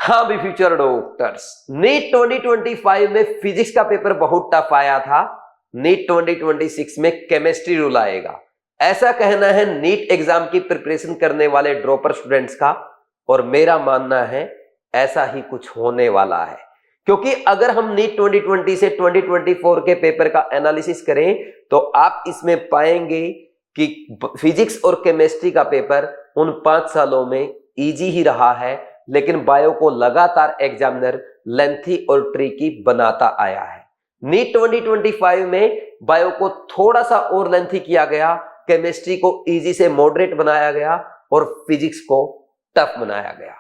हाँ भी future doctors, NEET 2025 में फिजिक्स का पेपर बहुत टफ आया था। नीट 2026 में केमिस्ट्री रूल आएगा, ऐसा कहना है नीट एग्जाम की प्रिपरेशन करने वाले ड्रॉपर स्टूडेंट्स का। और मेरा मानना है ऐसा ही कुछ होने वाला है, क्योंकि अगर हम नीट 2020 से 2024 के पेपर का एनालिसिस करें तो आप इसमें पाएंगे कि फिजिक्स और केमिस्ट्री का पेपर उन 5 सालों में इजी ही रहा है, लेकिन बायो को लगातार एग्जामिनर लेंथी और ट्रिकी बनाता आया है। नीट 2025 में बायो को थोड़ा सा और लेंथी किया गया, केमिस्ट्री को इजी से मॉडरेट बनाया गया और फिजिक्स को टफ बनाया गया।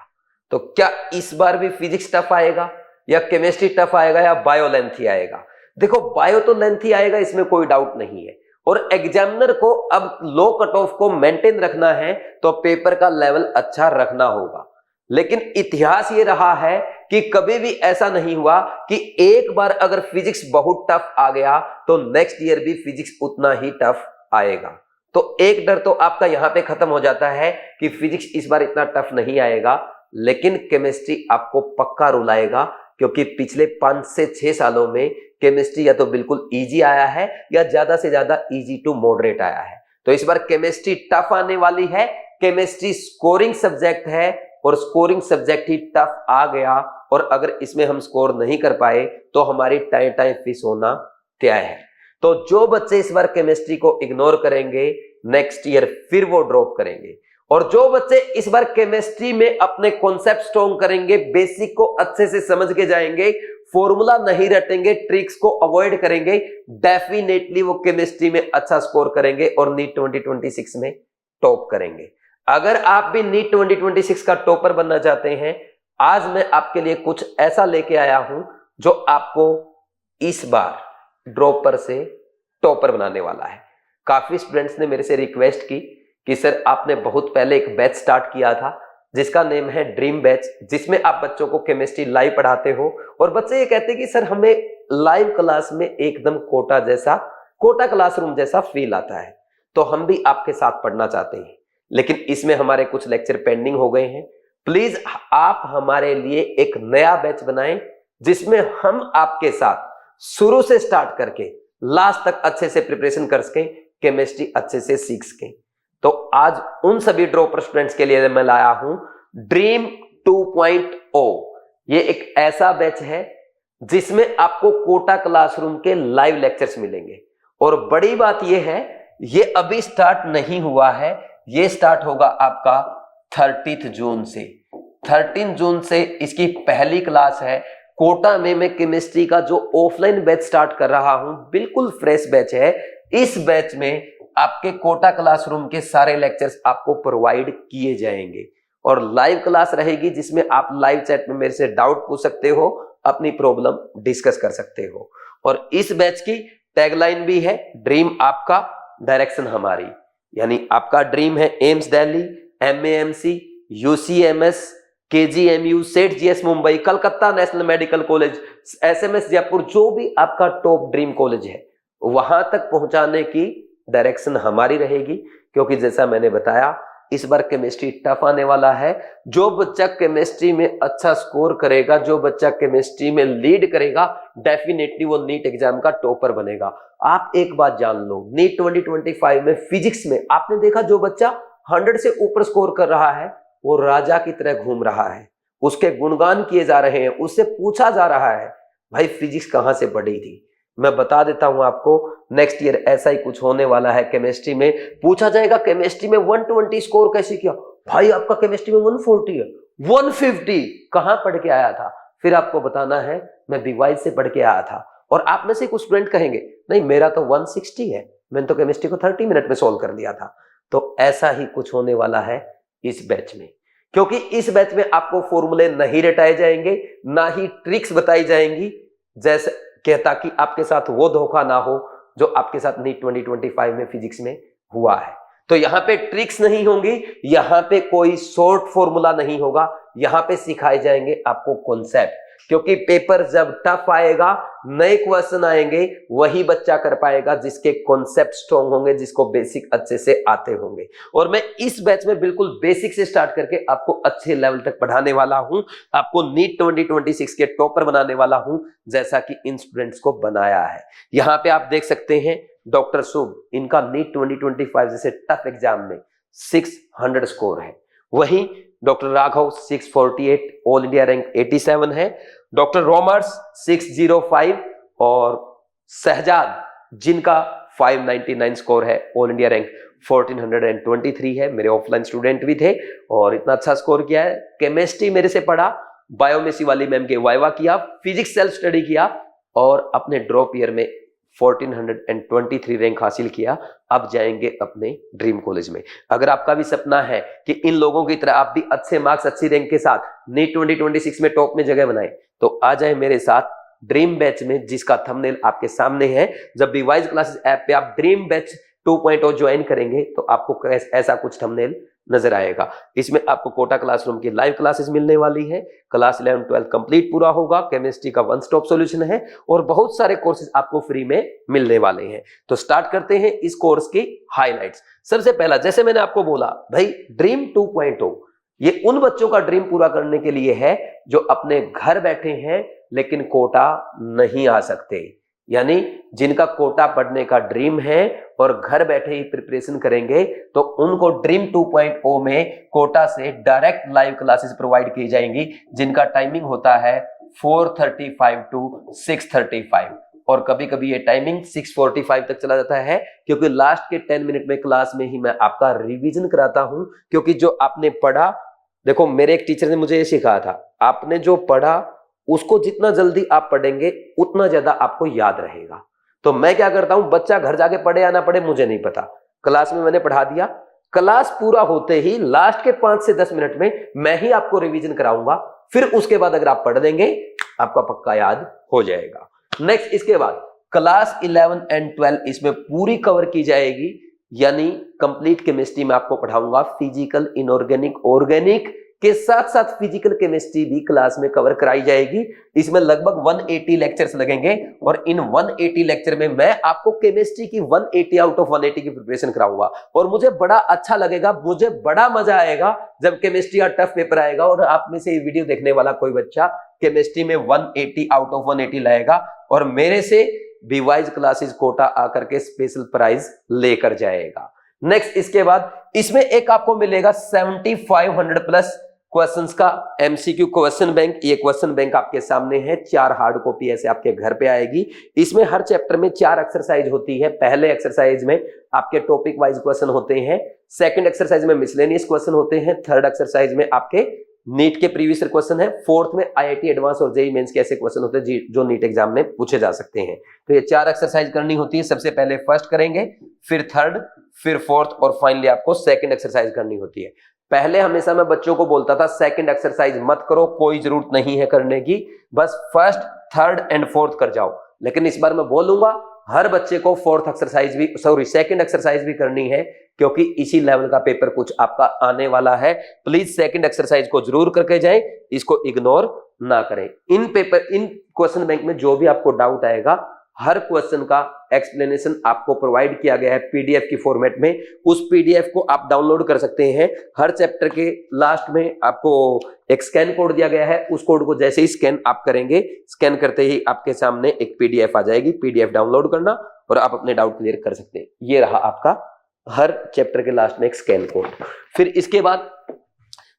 तो क्या इस बार भी फिजिक्स टफ आएगा या केमिस्ट्री टफ आएगा या बायो लेंथी आएगा? देखो, बायो तो लेंथी आएगा, इसमें कोई डाउट नहीं है। और एग्जामिनर को अब लो कट ऑफ को मेंटेन रखना है तो पेपर का लेवल अच्छा रखना होगा। लेकिन इतिहास ये रहा है कि कभी भी ऐसा नहीं हुआ कि एक बार अगर फिजिक्स बहुत टफ आ गया तो नेक्स्ट ईयर भी फिजिक्स उतना ही टफ आएगा। तो एक डर तो आपका यहां पे खत्म हो जाता है कि फिजिक्स इस बार इतना टफ नहीं आएगा, लेकिन केमिस्ट्री आपको पक्का रुलाएगा, क्योंकि पिछले 5 से 6 सालों में केमिस्ट्री या तो बिल्कुल इजी आया है या ज्यादा से ज्यादा इजी टू मॉडरेट आया है। तो इस बार केमिस्ट्री टफ आने वाली है। केमिस्ट्री स्कोरिंग सब्जेक्ट है और स्कोरिंग सब्जेक्ट ही टफ आ गया, और अगर इसमें हम स्कोर नहीं कर पाए तो हमारी टाइम फिश होना तय है। तो जो बच्चे इस बार केमिस्ट्री को इग्नोर करेंगे नेक्स्ट ईयर फिर वो ड्रॉप करेंगे, और जो बच्चे इस बार केमिस्ट्री में अपने कॉन्सेप्ट स्ट्रॉन्ग करेंगे, बेसिक को अच्छे से समझ के जाएंगे, फॉर्मूला नहीं रटेंगे, ट्रिक्स को अवॉइड करेंगे, डेफिनेटली वो केमिस्ट्री में अच्छा स्कोर करेंगे और नीट 2026 में टॉप करेंगे। अगर आप भी नीट 2026 का टॉपर बनना चाहते हैं, आज मैं आपके लिए कुछ ऐसा लेके आया हूं जो आपको इस बार ड्रॉपर से टॉपर बनाने वाला है। काफी स्टूडेंट्स ने मेरे से रिक्वेस्ट की कि सर आपने बहुत पहले एक बैच स्टार्ट किया था जिसका नेम है ड्रीम बैच, जिसमें आप बच्चों को केमिस्ट्री लाइव पढ़ाते हो, और बच्चे ये कहते हैं कि सर हमें लाइव क्लास में एकदम कोटा क्लासरूम जैसा फील आता है, तो हम भी आपके साथ पढ़ना चाहते हैं, लेकिन इसमें हमारे कुछ लेक्चर पेंडिंग हो गए हैं। प्लीज आप हमारे लिए एक नया बैच बनाएं जिसमें हम आपके साथ शुरू से स्टार्ट करके लास्ट तक अच्छे से प्रिपरेशन कर सकें, केमिस्ट्री अच्छे से सीख सकें। तो आज उन सभी ड्रॉपर स्टूडेंट्स के लिए मैं लाया हूं ड्रीम 2.0। ये एक ऐसा बैच है जिसमें आपको कोटा क्लासरूम के लाइव लेक्चर्स मिलेंगे, और बड़ी बात यह है ये अभी स्टार्ट नहीं हुआ है, ये स्टार्ट होगा आपका 30 जून से। 13 जून से इसकी पहली क्लास है। कोटा में मैं केमिस्ट्री का जो ऑफलाइन बैच स्टार्ट कर रहा हूं, बिल्कुल फ्रेश बैच है। इस बैच में आपके कोटा क्लासरूम के सारे लेक्चर्स आपको प्रोवाइड किए जाएंगे, और लाइव क्लास रहेगी जिसमें आप लाइव चैट में मेरे से डाउट पूछ सकते हो, अपनी प्रॉब्लम डिस्कस कर सकते हो। और इस बैच की टैगलाइन भी है ड्रीम आपका, डायरेक्शन हमारी। यानी आपका ड्रीम है AIIMS Delhi, MAMC, UCMS, KGMU, सेठ GS Mumbai, Calcutta national medical college, SMS Jaipur, जो भी आपका टॉप ड्रीम कॉलेज है वहां तक पहुंचाने की डायरेक्शन हमारी रहेगी। क्योंकि जैसा मैंने बताया इस बार केमिस्ट्री टफ आने वाला है। जो बच्चा केमिस्ट्री में अच्छा स्कोर करेगा, जो बच्चा केमिस्ट्री में लीड करेगा, डेफिनेटली वो नीट एग्जाम का टॉपर बनेगा। आप एक बात जान लो, नीट 2025 में फिजिक्स में आपने देखा जो बच्चा 100 से ऊपर स्कोर कर रहा है वो राजा की तरह घूम रहा है, उसके गुणगान किए जा रहे हैं, उससे पूछा जा रहा है भाई फिजिक्स कहां से पढ़ी थी। मैं बता देता हूं आपको, नेक्स्ट ईयर ऐसा ही कुछ होने वाला है। केमिस्ट्री में पूछा जाएगा केमिस्ट्री में 120 स्कोर कैसे किया, भाई आपका केमिस्ट्री में 140 है, 150 कहां पढ़ के आया था? फिर आपको बताना है मैं BYU से पढ़ के आया था। और आप में से कुछ स्टूडेंट कहेंगे नहीं मेरा तो 160 है, मैंने तो केमिस्ट्री को 30 मिनट में सोल्व कर दिया था। तो ऐसा ही कुछ होने वाला है इस बैच में, क्योंकि इस बैच में आपको फॉर्मूले नहीं रटाए जाएंगे, ना ही ट्रिक्स बताई जाएंगी, जैसे कहता कि आपके साथ वो धोखा ना हो जो आपके साथ नीट 2025 में फिजिक्स में हुआ है। तो यहाँ पे ट्रिक्स नहीं होंगी, यहाँ पे कोई शॉर्ट फॉर्मूला नहीं होगा, यहाँ पे सिखाए जाएंगे आपको कॉन्सेप्ट। क्योंकि पेपर जब टफ आएगा, नए क्वेश्चन आएंगे, वही बच्चा कर पाएगा जिसके कॉन्सेप्ट स्ट्रॉन्ग होंगे, जिसको बेसिक अच्छे से आते होंगे। और मैं इस बैच में बिल्कुल बेसिक से स्टार्ट करके आपको अच्छे लेवल तक पढ़ाने वाला हूं, आपको नीट 2026 के टॉपर बनाने वाला हूं, जैसा कि इन स्टूडेंट्स को बनाया है। यहां पे आप देख सकते हैं डॉक्टर शुभ, इनका नीट 2025 जैसे टफ एग्जाम में 600 स्कोर है। वहीं doctor Raghav 648, all India rank 87 है। डॉक्टर रोमर्स 605 और शहजाद जिनका 599 स्कोर है, ऑल इंडिया रैंक 1423 है। मेरे ऑफलाइन स्टूडेंट भी थे और इतना अच्छा स्कोर किया है। केमिस्ट्री मेरे से पढ़ा, बायो में शिवाली मैम के वाइवा किया, फिजिक्स सेल्फ स्टडी किया और अपने ड्रॉप ईयर में 1423 रैंक हासिल किया। अब जाएंगे अपने ड्रीम कॉलेज में। अगर आपका भी सपना है कि इन लोगों की तरह आप भी अच्छे मार्क्स, अच्छी रैंक के साथ नीट 2026 में टॉप में जगह बनाए, तो आ जाए मेरे साथ ड्रीम बैच में, जिसका थंबनेल आपके सामने है। जब भी वाइज क्लासेस ऐप पे आप ड्रीम बैच 2.0 ज्वाइन करेंगे तो आपको ऐसा कुछ थंबनेल नजर आएगा। इसमें आपको कोटा क्लासरूम की लाइव क्लासेस मिलने वाली है, क्लास 11 12 कंप्लीट पूरा होगा, केमिस्ट्री का वन स्टॉप सॉल्यूशन है और बहुत सारे कोर्सेज आपको फ्री में मिलने वाले हैं। तो स्टार्ट करते हैं इस कोर्स की हाइलाइट्स। सबसे पहला, जैसे मैंने आपको बोला भाई, ड्रीम 2.0 ये उन बच्चों का ड्रीम पूरा करने के लिए है जो अपने घर बैठे हैं लेकिन कोटा नहीं आ सकते, यानी जिनका कोटा पढ़ने का ड्रीम है और घर बैठे ही प्रिपरेशन करेंगे, तो उनको ड्रीम 2.0 में कोटा से डायरेक्ट लाइव क्लासेस प्रोवाइड की जाएंगी, जिनका टाइमिंग होता है 4:35 to 6:35 और कभी कभी ये टाइमिंग 6:45 तक चला जाता है, क्योंकि लास्ट के 10 मिनट में क्लास में ही मैं आपका रिवीजन कराता हूं। क्योंकि जो आपने पढ़ा, देखो मेरे एक टीचर ने मुझे ये सिखाया था, आपने जो पढ़ा उसको जितना जल्दी आप पढ़ेंगे उतना ज्यादा आपको याद रहेगा। तो मैं क्या करता हूं, बच्चा घर जाके पढ़े या ना पढ़े मुझे नहीं पता, क्लास में मैंने पढ़ा दिया, क्लास पूरा होते ही लास्ट के 5 से 10 मिनट में मैं ही आपको रिवीजन कराऊंगा। फिर उसके बाद अगर आप पढ़ देंगे आपका पक्का याद हो जाएगा। नेक्स्ट, इसके बाद क्लास 11 एंड 12 इसमें पूरी कवर की जाएगी, यानी कंप्लीट केमिस्ट्री में आपको पढ़ाऊंगा, फिजिकल, इनऑर्गेनिक, ऑर्गेनिक के साथ साथ फिजिकल केमिस्ट्री भी क्लास में कवर कराई जाएगी। इसमें लगभग 180 लेक्चर्स लगेंगे और इन 180 लेक्चर में मैं आपको केमिस्ट्री की 180 आउट ऑफ 180 की प्रिपरेशन कराऊंगा। और मुझे बड़ा अच्छा लगेगा, मुझे बड़ा मजा आएगा जब केमिस्ट्री का टफ पेपर आएगा और आप में से ये वीडियो देखने वाला कोई बच्चा केमिस्ट्री में 180 आउट ऑफ 180 लाएगा और मेरे से बीवाइज क्लासेस कोटा आकर के स्पेशल प्राइज लेकर जाएगा। नेक्स्ट, इसके बाद इसमें एक आपको मिलेगा 7500 प्लस क्वेश्चंस का एमसीक्यू क्वेश्चन बैंक। ये क्वेश्चन बैंक आपके सामने है, 4 हार्ड कॉपी ऐसे आपके घर पे आएगी। इसमें हर चैप्टर में 4 एक्सरसाइज होती है। पहले एक्सरसाइज में आपके टॉपिक वाइज क्वेश्चन होते हैं, सेकंड एक्सरसाइज में मिसलेनियस क्वेश्चन होते हैं, थर्ड एक्सरसाइज में आपके नीट के प्रीवियस क्वेश्चन है, फोर्थ में आईआईटी एडवांस और जेईई मेंस के ऐसे क्वेश्चन होते हैं जो नीट एग्जाम में पूछे जा सकते हैं। तो ये 4 एक्सरसाइज करनी होती है। सबसे पहले फर्स्ट करेंगे, फिर थर्ड, फिर फोर्थ और फाइनली आपको सेकंड एक्सरसाइज करनी होती है। पहले हमेशा मैं बच्चों को बोलता था सेकंड एक्सरसाइज मत करो, कोई जरूरत नहीं है करने की, बस फर्स्ट, थर्ड एंड फोर्थ कर जाओ। लेकिन इस बार मैं बोलूंगा हर बच्चे को फोर्थ एक्सरसाइज भी, सेकंड एक्सरसाइज भी करनी है, क्योंकि इसी लेवल का पेपर कुछ आपका आने वाला है। प्लीज सेकंड एक्सरसाइज को जरूर करके जाएं, इसको इग्नोर ना करें। इन क्वेश्चन बैंक में जो भी आपको डाउट आएगा, हर क्वेश्चन का एक्सप्लेनेशन आपको प्रोवाइड किया गया है पीडीएफ की फॉर्मेट में। उस पीडीएफ को आप डाउनलोड कर सकते हैं। हर चैप्टर के लास्ट में आपको एक स्कैन कोड दिया गया है, उस कोड को जैसे ही स्कैन आप करेंगे, स्कैन करते ही आपके सामने एक पीडीएफ आ जाएगी। पीडीएफ डाउनलोड करना और आप अपने डाउट क्लियर कर सकते हैं। ये रहा आपका हर चैप्टर के लास्ट में एक स्कैन कोड। फिर इसके बाद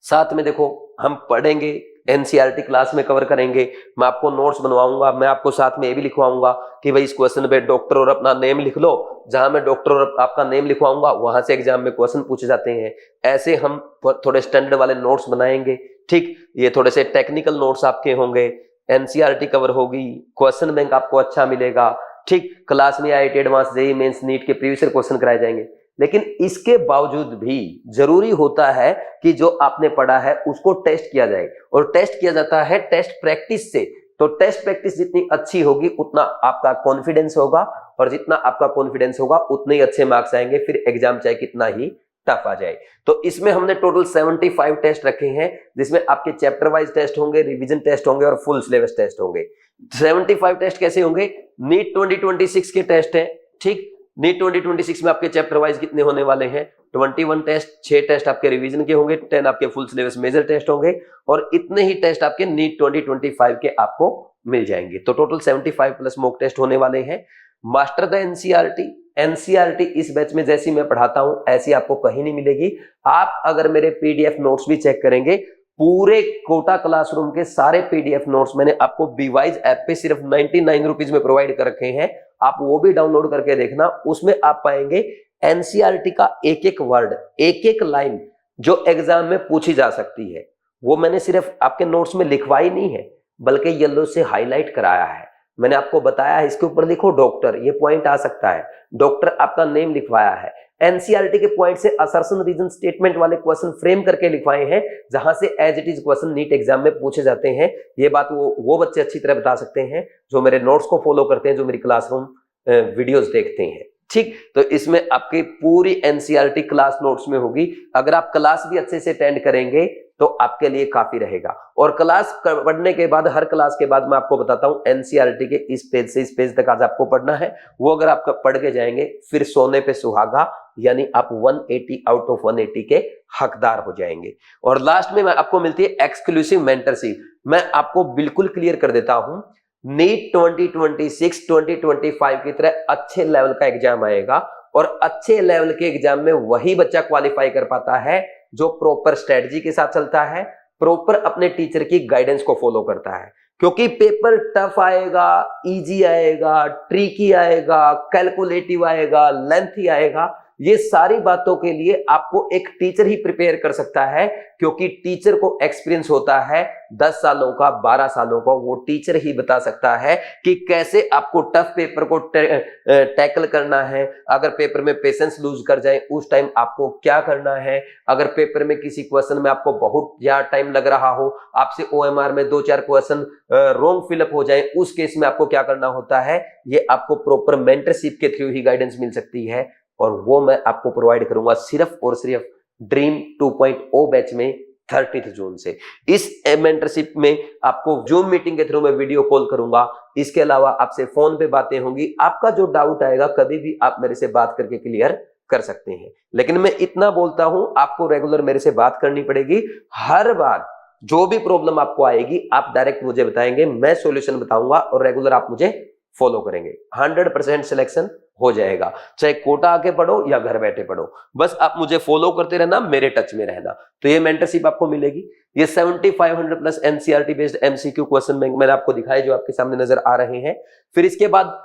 साथ में देखो हम पढ़ेंगे, एनसीईआरटी क्लास में कवर करेंगे, मैं आपको नोट्स बनवाऊंगा, मैं आपको साथ में ये भी लिखवाऊंगा कि भाई इस क्वेश्चन पे डॉक्टर और अपना नेम लिख लो। जहां मैं डॉक्टर और आपका नेम लिखवाऊंगा वहां से एग्जाम में क्वेश्चन पूछे जाते हैं। ऐसे हम थोड़े स्टैंडर्ड वाले नोट्स बनाएंगे, ठीक। ये थोड़े से टेक्निकल नोट्स आपके होंगे, एनसीईआरटी कवर होगी, क्वेश्चन बैंक आपको अच्छा मिलेगा, ठीक। क्लास में IIT advance, JEE mains, NEET के प्रीवियस क्वेश्चन कराए जाएंगे। लेकिन इसके बावजूद भी जरूरी होता है कि जो आपने पढ़ा है उसको टेस्ट किया जाए, और टेस्ट किया जाता है टेस्ट प्रैक्टिस से। तो टेस्ट प्रैक्टिस जितनी अच्छी होगी उतना आपका कॉन्फिडेंस होगा, और जितना आपका कॉन्फिडेंस होगा उतने ही अच्छे मार्क्स आएंगे। फिर एग्जाम चाहे कितना ही टफ आ जाए। तो इसमें हमने टोटल 75 टेस्ट रखे हैं, जिसमें आपके चैप्टर वाइज टेस्ट होंगे, रिवीजन टेस्ट होंगे और फुल सिलेबस टेस्ट होंगे। 75 टेस्ट कैसे होंगे? नीट 2026 के टेस्ट हैं, ठीक। नीट 2026 में आपके चैप्टर वाइज कितने होने वाले हैं? 21 टेस्ट, 6 टेस्ट आपके रिवीजन के होंगे, 10 आपके फुल सिलेबस मेजर टेस्ट होंगे और इतने ही टेस्ट आपके नीट 2025 के आपको मिल जाएंगे। तो टोटल 75 प्लस मॉक टेस्ट होने वाले हैं। मास्टर द एनसीईआरटी, एनसीईआरटी इस बैच में जैसी मैं पढ़ाता हूं ऐसी आपको कहीं नहीं मिलेगी। आप अगर मेरे पीडीएफ नोट्स भी चेक करेंगे, पूरे कोटा क्लासरूम के सारे पीडीएफ नोट्स मैंने आपको बीवाइज ऐप पे सिर्फ 99 रुपीज में प्रोवाइड कर रखे हैं। आप वो भी डाउनलोड करके देखना, उसमें आप पाएंगे एनसीईआरटी का एक एक वर्ड, एक एक लाइन जो एग्जाम में पूछी जा सकती है, वो मैंने सिर्फ आपके नोट्स में लिखवाई नहीं है, बल्कि येलो से हाईलाइट कराया है। मैंने आपको बताया है इसके ऊपर लिखो डॉक्टर, ये पॉइंट आ सकता है, डॉक्टर आपका नेम लिखवाया है। एनसीईआरटी के पॉइंट से असर्शन रीजन स्टेटमेंट वाले क्वेश्चन फ्रेम करके लिखवाए हैं, जहां से as it is question NEET exam में पूछे जाते हैं। ये बात वो बच्चे अच्छी तरह बता सकते हैं जो मेरे नोट्स को फॉलो करते हैं, जो मेरी क्लासरूम वीडियोस देखते हैं, ठीक। तो इसमें आपकी पूरी एनसीईआरटी क्लास नोट्स में होगी। अगर आप क्लास भी अच्छे से अटेंड करेंगे तो आपके लिए काफी रहेगा। और क्लास पढ़ने के बाद, हर क्लास के बाद मैं आपको बताता हूं एनसीईआरटी के इस पेज से इस पेज तक आज आपको पढ़ना है, वो अगर आप पढ़ के जाएंगे फिर सोने पे सुहागा, यानी आप 180 आउट ऑफ 180 के हकदार हो जाएंगे। और लास्ट में आपको मिलती है एक्सक्लूसिव मेंटरशिप। मैं आपको बिल्कुल क्लियर कर देता हूं, नीट 2026 2025 की तरह अच्छे लेवल का एग्जाम आएगा और अच्छे लेवल के एग्जाम में वही बच्चा क्वालिफाई कर पाता है जो प्रॉपर स्ट्रेटजी के साथ चलता है, प्रॉपर अपने टीचर की गाइडेंस को फॉलो करता है। क्योंकि पेपर टफ आएगा, इजी आएगा, ट्रिकी आएगा, कैलकुलेटिव आएगा, लेंथी आएगा, ये सारी बातों के लिए आपको एक टीचर ही प्रिपेयर कर सकता है, क्योंकि टीचर को एक्सपीरियंस होता है 10 सालों का, 12 सालों का। वो टीचर ही बता सकता है कि कैसे आपको टफ पेपर को टैकल करना है। अगर पेपर में पेशेंस लूज कर जाए उस टाइम आपको क्या करना है। अगर पेपर में किसी क्वेश्चन में आपको बहुत ज्यादा टाइम लग रहा हो, आपसे ओएमआर में 2-4 क्वेश्चन रॉन्ग फिलअप हो जाए, उस केस में आपको क्या करना होता है, ये आपको प्रॉपर मेंटरशिप के थ्रू ही गाइडेंस मिल सकती है। और वो मैं आपको प्रोवाइड करूंगा सिर्फ और सिर्फ ड्रीम 2.0 बैच में 30 जून से। इस मेंटरशिप में आपको जूम मीटिंग के थ्रू मैं वीडियो कॉल करूंगा। इसके अलावा आपसे फोन पे बातें होंगी। आपका जो डाउट आएगा कभी भी आप मेरे से बात करके क्लियर कर सकते हैं। लेकिन मैं इतना बोलता हूं, आपको रेगुलर मेरे से बात करनी पड़ेगी। हर बार जो भी प्रॉब्लम आपको आएगी आप डायरेक्ट मुझे बताएंगे, मैं सॉल्यूशन बताऊंगा और रेगुलर आप मुझे फॉलो करेंगे। 100% सिलेक्शन हो जाएगा, चाहे कोटा आके पढ़ो या घर बैठे पढ़ो, बस आप मुझे फॉलो करते रहना, मेरे टच में रहना। तो ये मेंटरशिप आपको मिलेगी। ये 7500 plus NCERT based MCQ question bank मैंने आपको दिखाए जो आपके सामने नजर आ रहे हैं। फिर इसके बाद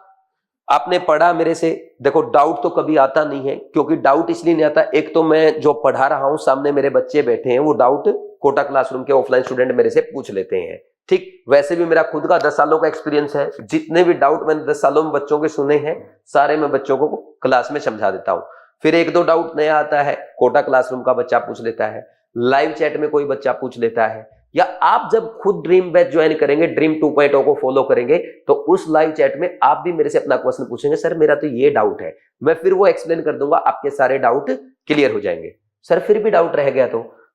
आपने पढ़ा मेरे से, देखो डाउट तो कभी आता नहीं है, क्योंकि डाउट इसलिए नहीं आता, एक तो मैं जो पढ़ा रहा हूं सामने मेरे बच्चे बैठे हैं, वो डाउट कोटा क्लासरूम के ऑफलाइन स्टूडेंट मेरे से पूछ लेते हैं, ठीक। वैसे भी मेरा खुद का 10 सालों का एक्सपीरियंस है, जितने भी डाउट मैंने 10 सालों में बच्चों के सुने हैं सारे मैं बच्चों को क्लास में समझा देता हूं। फिर 1-2 डाउट नया आता है, कोटा क्लासरूम का बच्चा पूछ लेता है, लाइव चैट में कोई बच्चा पूछ लेता है, या आप जब खुद ड्रीम बैच ज्वाइन करेंगे, ड्रीम 2.0 को फॉलो करेंगे, तो उस लाइव चैट में आप भी मेरे से अपना क्वेश्चन पूछेंगे, सर मेरा तो ये डाउट है, मैं फिर वो एक्सप्लेन कर दूंगा, आपके सारे डाउट क्लियर हो जाएंगे। सर फिर भी डाउट रह गया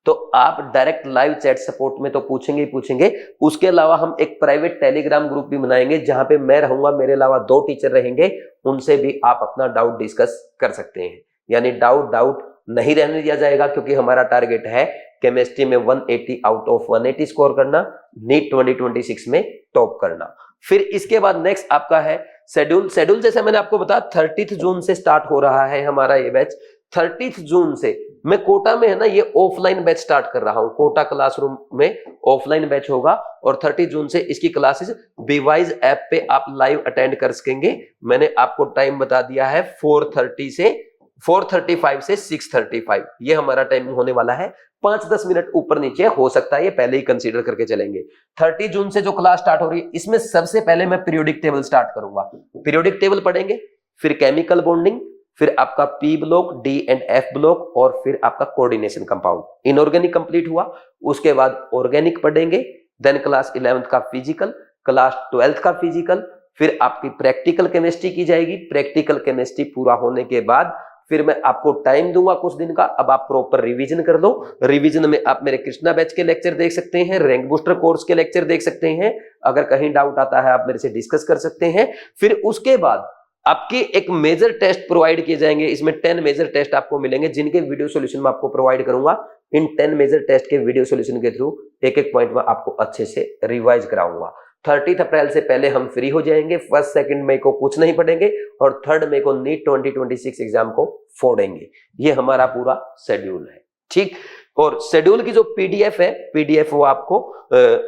तो आप डायरेक्ट लाइव चैट सपोर्ट में तो पूछेंगे ही पूछेंगे। उसके अलावा हम एक प्राइवेट टेलीग्राम ग्रुप भी बनाएंगे, जहां पे मैं रहूंगा, मेरे अलावा 2 टीचर रहेंगे, उनसे भी आप अपना डाउट डिस्कस कर सकते हैं। यानी डाउट नहीं रहने दिया जाएगा, क्योंकि हमारा टारगेट है केमिस्ट्री में 180 आउट ऑफ 180 स्कोर करना, नीट 2026 में टॉप करना। फिर इसके बाद नेक्स्ट आपका है शेड्यूल जैसे मैंने आपको बताया 30 जून से स्टार्ट हो रहा है हमारा ये बैच। 30 जून से मैं कोटा में है ना ये ऑफलाइन बैच स्टार्ट कर रहा हूं, कोटा क्लासरूम में ऑफलाइन बैच होगा और 30 जून से इसकी क्लासेस बीवाइज ऐप पे आप लाइव अटेंड कर सकेंगे। मैंने आपको टाइम बता दिया है 4:35 से 6:35, ये हमारा टाइम होने वाला है। 5-10 मिनट ऊपर नीचे हो सकता है, ये पहले ही कंसीडर करके चलेंगे। 30 जून से जो क्लास स्टार्ट हो रही है, इसमें सबसे पहले मैं पीरियोडिक टेबल स्टार्ट करूंगा। पीरियोडिक टेबल पढ़ेंगे, फिर केमिकल बॉन्डिंग, फिर आपका P block, D and F block, और फिर आपका कोऑर्डिनेशन कंपाउंड। इनऑर्गेनिक कंप्लीट हुआ, उसके बाद ऑर्गेनिक पढ़ेंगे, देन क्लास 11th का फिजिकल, क्लास 12th का फिजिकल, फिर आपकी प्रैक्टिकल केमिस्ट्री की जाएगी। प्रैक्टिकल केमिस्ट्री पूरा होने के बाद फिर मैं आपको टाइम दूंगा कुछ दिन का, अब आप प्रॉपर रिवीजन कर लो। रिवीजन में आप मेरे कृष्णा बैच के लेक्चर देख सकते हैं, रैंक बूस्टर कोर्स के लेक्चर देख सकते हैं, अगर कहीं डाउट आता है आप मेरे से डिस्कस कर सकते हैं। फिर उसके बाद आपके एक मेजर टेस्ट प्रोवाइड किए जाएंगे, इसमें 10 मेजर टेस्ट आपको मिलेंगे जिनके वीडियो सॉल्यूशन मैं आपको प्रोवाइड करूंगा। इन 10 मेजर टेस्ट के वीडियो सॉल्यूशन के थ्रू एक एक पॉइंट में आपको अच्छे से रिवाइज कराऊंगा। 30 अप्रैल से पहले हम फ्री हो जाएंगे, 1 2 मई को कुछ नहीं पढ़ेंगे और 3 मई को नीट 2026 एग्जाम को फोड़ेंगे। ये हमारा पूरा शेड्यूल है, ठीक। और शेड्यूल की जो पीडीएफ है, पीडीएफ वो आपको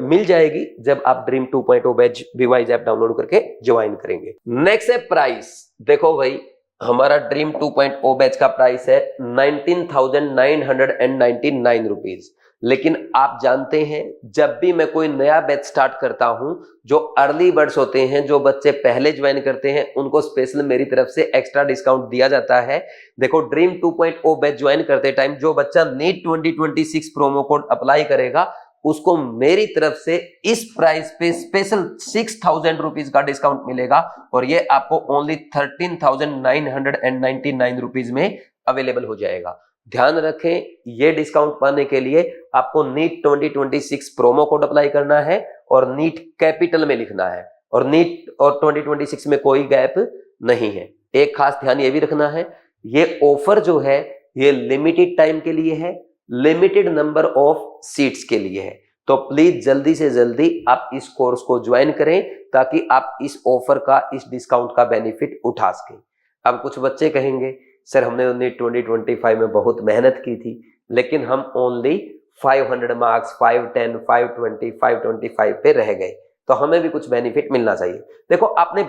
मिल जाएगी जब आप ड्रीम 2.0 बैच बीवाइज ऐप डाउनलोड करके ज्वाइन करेंगे। नेक्स्ट है प्राइस। देखो भाई, हमारा ड्रीम 2.0 बैच का प्राइस है 19,999 रुपीज। लेकिन आप जानते हैं जब भी मैं कोई नया बैच स्टार्ट करता हूं, जो अर्ली बर्ड्स होते हैं, जो बच्चे पहले ज्वाइन करते हैं, उनको स्पेशल मेरी तरफ से एक्स्ट्रा डिस्काउंट दिया जाता है। देखो, ड्रीम 2.0 बैच ज्वाइन करते टाइम जो बच्चा नीट 2026 प्रोमो कोड अप्लाई करेगा उसको मेरी तरफ से इस प्राइस पे स्पेशल 6,000 रुपीज का डिस्काउंट मिलेगा और ये आपको ओनली 13,999 रुपीज में अवेलेबल हो जाएगा। ध्यान रखें, ये डिस्काउंट पाने के लिए आपको नीट 2026 प्रोमो कोड अप्लाई करना है और नीट कैपिटल में लिखना है और नीट और 2026 में कोई गैप नहीं है। एक खास ध्यान ये भी रखना है, ये ऑफर जो है ये लिमिटेड टाइम के लिए है, लिमिटेड नंबर ऑफ सीट्स के लिए है। तो प्लीज जल्दी से जल्दी आप इस कोर्स को ज्वाइन करें ताकि आप इस ऑफर का, इस डिस्काउंट का बेनिफिट उठा सकें। अब कुछ बच्चे कहेंगे सर हमने नीट 2025 में बहुत मेहनत की थी लेकिन हम ओनली 500 मार्क्स 510 520 525 पे रह गए, तो हमें भी कुछ बेनिफिट मिलना चाहिए। देखो, आपने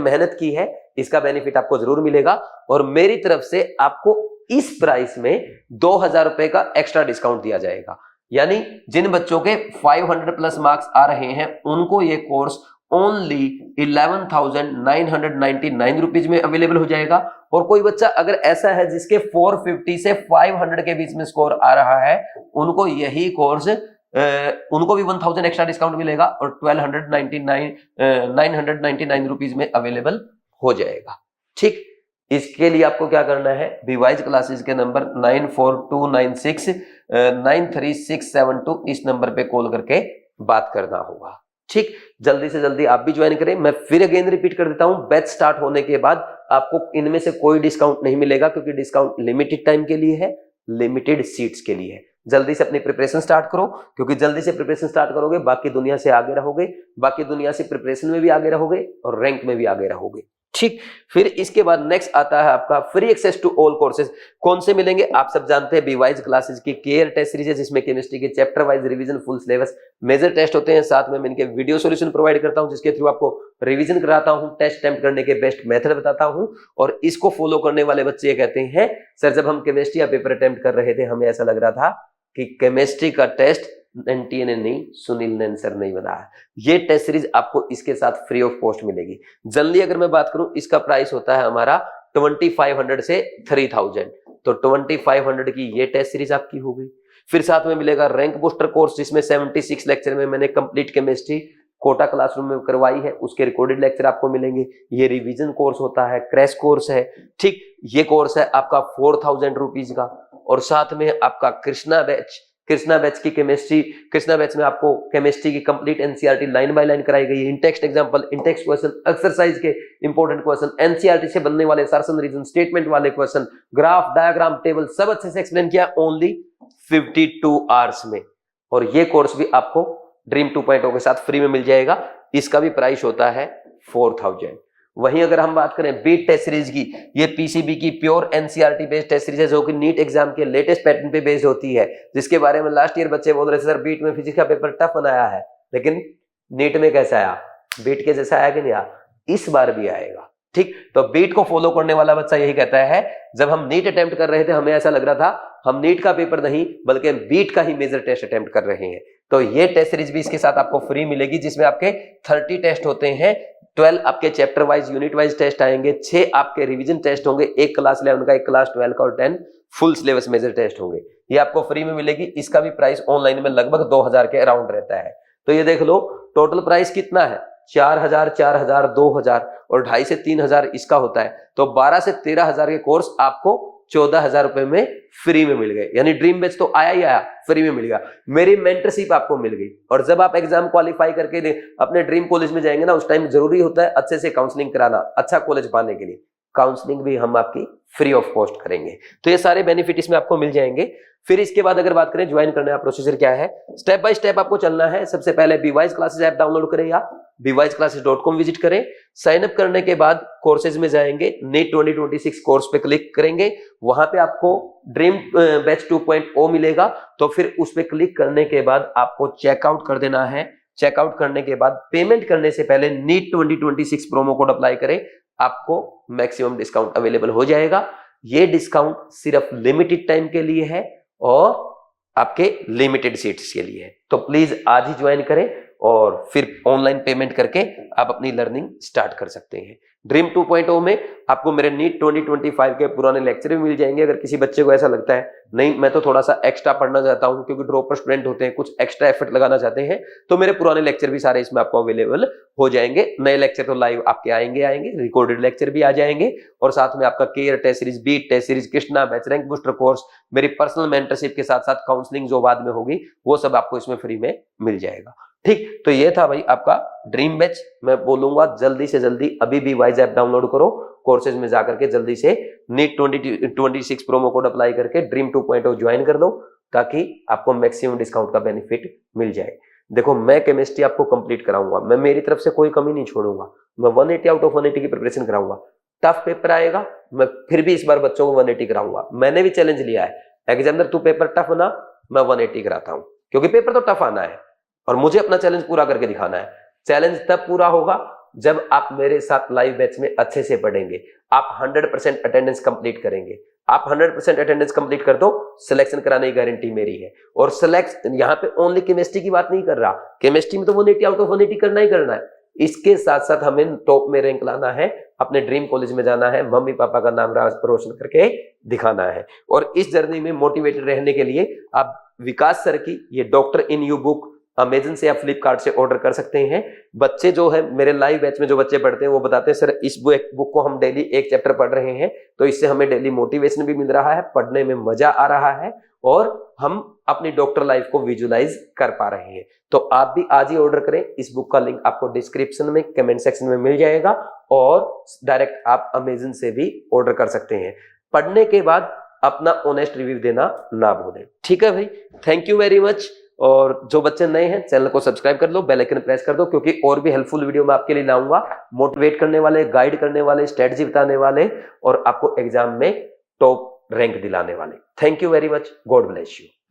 मेहनत की है, इसका बेनिफिट आपको जरूर मिलेगा और मेरी तरफ से आपको इस प्राइस में 2,000 रुपए का एक्स्ट्रा डिस्काउंट दिया जाएगा। यानी जिन बच्चों के 500 प्लस मार्क्स आ रहे हैं उनको ये कोर्स ओनली 11,999 रुपीज में अवेलेबल हो जाएगा। और कोई बच्चा अगर ऐसा है जिसके 450 से 500 के बीच में स्कोर आ रहा है, उनको यही कोर्स उनको भी 1,000 एक्स्ट्रा डिस्काउंट मिलेगा और 999 रुपीज में अवेलेबल हो जाएगा, ठीक। इसके लिए आपको क्या करना है, बीवाइज क्लासेस के नंबर 9429693672 इस नंबर पे कॉल करके बात करना होगा, ठीक। जल्दी से जल्दी आप भी ज्वाइन करें। मैं फिर अगेन रिपीट कर देता हूं, बैच स्टार्ट होने के बाद आपको इनमें से कोई डिस्काउंट नहीं मिलेगा क्योंकि डिस्काउंट लिमिटेड टाइम के लिए है, लिमिटेड सीट्स के लिए है। जल्दी से अपनी प्रिपरेशन स्टार्ट करो क्योंकि जल्दी से प्रिपरेशन स्टार्ट करोगे बाकी दुनिया से आगे रहोगे, बाकी दुनिया से प्रिपरेशन में भी आगे रहोगे और रैंक में भी आगे रहोगे, ठीक। फिर इसके बाद नेक्स्ट आता है आपका free access to all courses. कौन से मिलेंगे आप सब जानते हैं, बीवाइज क्लासेज की केयर टेस्ट सीरीज है जिसमें केमिस्ट्री के chapter wise revision, full syllabus, major test होते हैं। साथ में मैं इनके वीडियो सॉल्यूशन प्रोवाइड करता हूं जिसके थ्रू आपको रिवीजन कराता हूं, टेस्ट अटेम्प्ट करने के बेस्ट मेथड बताता हूं। और इसको फॉलो करने वाले बच्चे ये कहते हैं सर जब हम केमिस्ट्री का पेपर अटेम्प्ट कर रहे थे हमें ऐसा लग रहा था कि केमिस्ट्री का टेस्ट एनटीए ने नहीं, सुनील ने आंसर नहीं बनाया। ये टेस्ट सीरीज आपको इसके साथ फ्री ऑफ कॉस्ट मिलेगी। जल्दी अगर मैं बात करूं, इसका प्राइस होता है हमारा 2500 से 3000, तो 2500 की ये टेस्ट सीरीज आपकी हो गई। फिर साथ में मिलेगा रैंक बूस्टर कोर्स जिसमें 76 लेक्चर में मैंने कंप्लीट केमिस्ट्री कोटा क्लासरूम में करवाई है, उसके रिकॉर्डेड लेक्चर आपको मिलेंगे। ये रिवीजन कोर्स होता है, क्रैश कोर्स है, ठीक। ये कोर्स है आपका 4000 रुपीज का। और साथ में आपका कृष्णा बैच की केमिस्ट्री, कृष्णा बैच में आपको केमिस्ट्री की complete NCERT line by line कराई गई है। In-text example, in-text question, exercise के इंपॉर्टेंट क्वेश्चन, एनसीईआरटी से बनने वाले सर्सन रीजन स्टेटमेंट वाले क्वेश्चन, ग्राफ, डायग्राम, टेबल सब अच्छे से एक्सप्लेन किया ओनली 52 आवर्स में। और ये कोर्स भी आपको ड्रीम 2.0 के साथ फ्री में मिल जाएगा। इसका भी प्राइस होता है 4000। वहीं अगर हम बात करें बीट टेस्ट सीरीज की, ये पीसीबी की pure NCERT based test series है जो कि नीट एग्जाम के लेटेस्ट पैटर्न पे बेस्ड होती है, जिसके बारे में लास्ट ईयर बच्चे बोल रहे थे सर बीट में फिजिक्स का पेपर टफ बनाया है, लेकिन नीट में कैसा आया, बीट के जैसा आया कि नहीं आया, इस बार भी आएगा, ठीक। तो बीट को फॉलो करने वाला बच्चा यही कहता है जब हम नीट अटेम्प्ट कर रहे थे हमें ऐसा लग रहा था हम नीट का पेपर नहीं बल्कि बीट का ही मेजर टेस्ट अटेम्प्ट कर रहे हैं। तो ये टेस्ट सीरीज भी इसके साथ आपको फ्री मिलेगी जिसमें आपके 30 टेस्ट होते हैं, 12 आपके chapter wise unit wise test आएंगे, 6 आपके रिवीजन टेस्ट होंगे, एक क्लास 11 का, एक क्लास 12 का और 10 फुल सिलेबस मेजर टेस्ट होंगे। ये आपको फ्री में मिलेगी। इसका भी प्राइस ऑनलाइन में लगभग 2000 के अराउंड रहता है। तो ये देख लो टोटल प्राइस कितना है, 4,000, 4,000, 2,000 और 2,500 से 3,000 इसका होता है, तो 12 से 13,000 के कोर्स आपको 14,000 रुपए में फ्री में मिल गए। यानी ड्रीम बैच तो आया ही आया, फ्री में मिल गया, मेरी मेंटरशिप आपको मिल गई। और जब आप एग्जाम क्वालिफाई करके अपने ड्रीम कॉलेज में जाएंगे ना, उस टाइम जरूरी होता है अच्छे से काउंसलिंग कराना, अच्छा कॉलेज पाने के लिए काउंसलिंग भी हम आपकी फ्री ऑफ कॉस्ट करेंगे। तो ये सारे बेनिफिट इसमें आपको मिल जाएंगे। फिर इसके बाद अगर बात करें ज्वाइन करने का प्रोसीजर क्या है, स्टेप बाय स्टेप आपको चलना है। सबसे पहले बीवाइज क्लासेस ऐप डाउनलोड करें या bwiseclasses.com विजिट करें। साइन अप करने के बाद कोर्सेज में जाएंगे, नीट 2026 कोर्स पे क्लिक करेंगे, वहां पे आपको ड्रीम बैच 2.0 मिलेगा। तो फिर उस पे क्लिक करने के बाद आपको चेकआउट कर देना है। चेकआउट करने के बाद पेमेंट करने से पहले नीट 2026 प्रोमो कोड अप्लाई करें, आपको मैक्सिमम डिस्काउंट अवेलेबल हो जाएगा। ये डिस्काउंट सिर्फ लिमिटेड टाइम के लिए है और आपके लिमिटेड सीट्स के लिए है। तो प्लीज आज ही ज्वाइन करें और फिर ऑनलाइन पेमेंट करके आप अपनी लर्निंग स्टार्ट कर सकते हैं। ड्रीम 2.0 में आपको मेरे नीट 2025 के पुराने लेक्चर भी मिल जाएंगे। अगर किसी बच्चे को ऐसा लगता है नहीं मैं तो थोड़ा सा एक्स्ट्रा पढ़ना चाहता हूं, क्योंकि ड्रॉपर स्टूडेंट होते हैं, कुछ एक्स्ट्रा एफर्ट लगाना चाहते हैं, तो मेरे पुराने लेक्चर भी सारे इसमें आपको अवेलेबल हो जाएंगे। नए लेक्चर तो लाइव आपके आएंगे, रिकॉर्डेड लेक्चर भी आ जाएंगे और साथ में आपका care test series, beat test series, Krishna batch, rank booster course, मेरी पर्सनल मेंटरशिप के साथ साथ काउंसलिंग जो बाद में होगी वो सब आपको इसमें फ्री में मिल जाएगा। ठीक, तो ये था भाई आपका ड्रीम बैच। मैं बोलूंगा जल्दी से जल्दी अभी भी वाइज ऐप डाउनलोड करो, कोर्सेज में जाकर के जल्दी से नीट 2026 प्रोमो कोड अप्लाई करके ड्रीम 2.0 ज्वाइन कर लो, ताकि आपको मैक्सिमम डिस्काउंट का बेनिफिट मिल जाए। देखो मैं केमिस्ट्री आपको कंप्लीट कराऊंगा, मैं मेरी तरफ से कोई कमी नहीं छोड़ूंगा, मैं 180 आउट ऑफ 180 की प्रिपरेशन कराऊंगा। टफ पेपर आएगा, मैं फिर भी इस बार बच्चों को 180 कराऊंगा। मैंने भी चैलेंज लिया है, एग्जामिनर तू पेपर टफ ना, मैं 180 कराता हूं, क्योंकि पेपर तो टफ आना है और मुझे अपना चैलेंज पूरा करके दिखाना है। चैलेंज तब पूरा होगा जब आप मेरे साथ लाइव बैच में अच्छे से पढ़ेंगे, आप 100% अटेंडेंस कंप्लीट करेंगे। आप 100% अटेंडेंस कंप्लीट कर दो, सिलेक्शन कराने की गारंटी मेरी है। और सिलेक्शन यहाँ पे ओनली केमिस्ट्री की बात नहीं कर रहा, केमिस्ट्री में तो 180 आउट ऑफ 180 करना ही करना है। इसके साथ साथ हमें टॉप में रैंक लाना है, अपने ड्रीम कॉलेज में जाना है, मम्मी पापा का नाम रोशन करके दिखाना है। और इस जर्नी में मोटिवेटेड रहने के लिए आप विकास सर की ये doctor in you book Amazon से या फ्लिपकार्ट से ऑर्डर कर सकते हैं। बच्चे जो है मेरे लाइव बैच में जो बच्चे पढ़ते हैं वो बताते हैं सर इस बुक को हम डेली एक चैप्टर पढ़ रहे हैं, तो इससे हमें डेली मोटिवेशन भी मिल रहा है, पढ़ने में मजा आ रहा है और हम अपनी डॉक्टर लाइफ को विजुलाइज कर पा रहे हैं। तो आप भी आज ही ऑर्डर करें। इस बुक का लिंक आपको डिस्क्रिप्शन में कमेंट सेक्शन में मिल जाएगा और डायरेक्ट आप अमेजन से भी ऑर्डर कर सकते हैं। पढ़ने के बाद अपना ऑनेस्ट रिव्यू देना ना भूलें। ठीक है भाई, थैंक यू वेरी मच। और जो बच्चे नए हैं चैनल को सब्सक्राइब कर लो, बेल आइकन प्रेस कर दो, क्योंकि और भी हेल्पफुल वीडियो मैं आपके लिए लाऊंगा, मोटिवेट करने वाले, गाइड करने वाले, स्ट्रेटजी बताने वाले और आपको एग्जाम में टॉप रैंक दिलाने वाले। Thank you very much, God bless you.